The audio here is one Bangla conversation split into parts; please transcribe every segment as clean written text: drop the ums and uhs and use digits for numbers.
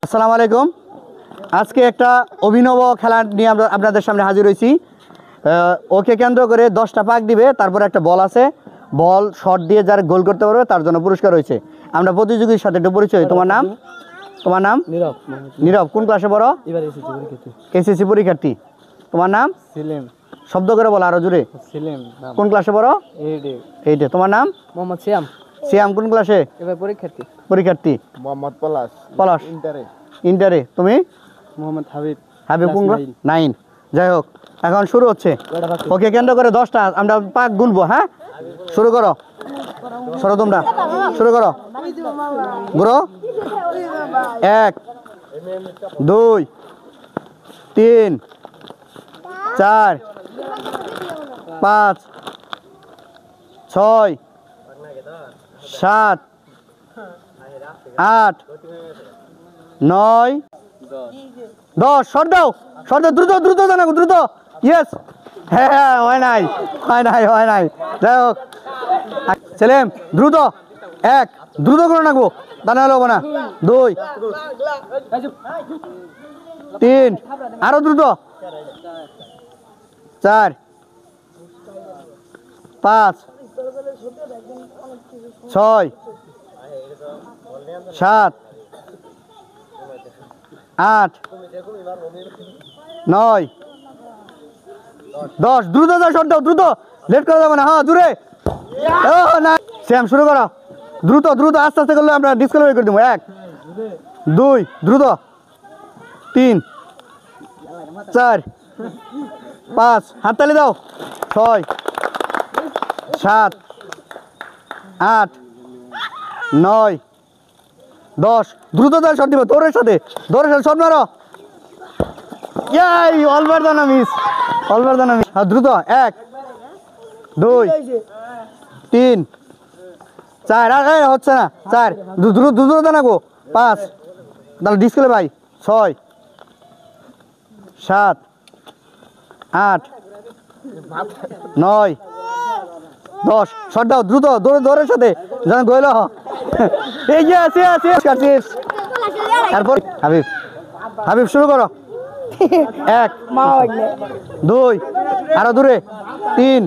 আসসালামু আলাইকুম। আজকে একটা অভিনব খেলা নিয়ে আমরা আপনাদের সামনে হাজির হয়েছি। ওকে কেন্দ্র করে 10টা পাক দিবে, তারপর একটা বল আছে, বল শট দিয়ে যারা গোল করতে পারবে তার জন্য পুরস্কার রয়েছে। আমরা প্রতিযোগীর সাথে একটু পরিচয়। তোমার নাম? তোমার নাম? নীরব। নীরব। কোন ক্লাসে পড়ো? এবার এসেছি পরীক্ষাতে। এসএসসি পরীক্ষার্থী। তোমার নাম? সেলিম। শব্দ করে বলো আরো জোরে। সেলিম। কোন ক্লাসে পড়ো? এইটে। তোমার নাম? মোহাম্মদ সিয়াম। সিয়াম। কোন ক্লাসে? এবার পরীক্ষার্থী। পরীক্ষার্থী। মোহাম্মদ পলাশ। পলাশ। ইন্টারে। ইন্টারে। তুমি? মোহাম্মদ হাবিব। হাবিব। কোন ক্লাস? 9। যাই হোক, এখন শুরু হচ্ছে। ওকে কেন্দ্র করে 10টা আমরা পাক গুনবো। হ্যাঁ, শুরু করো। সরো তোমরা, শুরু করো। ঘুরো। 1 2 3 4 5 6 7 8 9 10। শট দাও, শট দাও, দ্রুত দ্রুত জানাবো, দ্রুত। ইয়েস। হ্যাঁ হ্যাঁ, হয় নাই, হয় নাই, হয় নাই। যাই হোক, সেলিম দ্রুত। 1 দ্রুত করে রাখবো, দানা হলো না। 2 3 আরো দ্রুত। 4 5 6 7 8 9 10। দ্রুত দাও, শট দাও, দ্রুত, লেট করা যাবে না। হ্যাঁ, দূরে। ও না, শ্যাম শুরু করো। দ্রুত দ্রুত, আস্তে আস্তে করলে আমরা ডিসকালেক্ট করে দেবো। 1 2 দ্রুত। 3 4 5 হাততালি দাও। 6 7 8 9 10। দ্রুত দাও, শট দিব, দৌড়ের সাথে, দৌড়ের সাথে শট মারো। ইয়াই, অলবার দানা মিস, অলবার দানা মিস। হ্যাঁ, দ্রুত। 1 2 3 4 আর হচ্ছে না। 4 দ্রুত দ্রুত দানা গো। 5 তাহলে ডিসপ্লে ভাই। 6 7 8 9 10। শট দাও দ্রুত, দৌড়ে দৌড়ের সাথে যেন গইল। এই যে আছে আছে কাটিস। তারপর হাবিব, হাবিব শুরু করো। 1 2 আরো দূরে। 3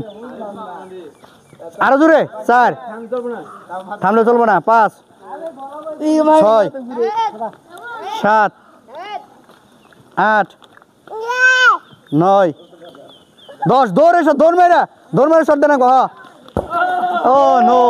আরো দূরে। 4 থামলে চলবো না। 5 6 7 8 9 10। দৌড়ে শট, দৌড় মেরা, দৌড় মেরে শট দেনা গো। ও নো,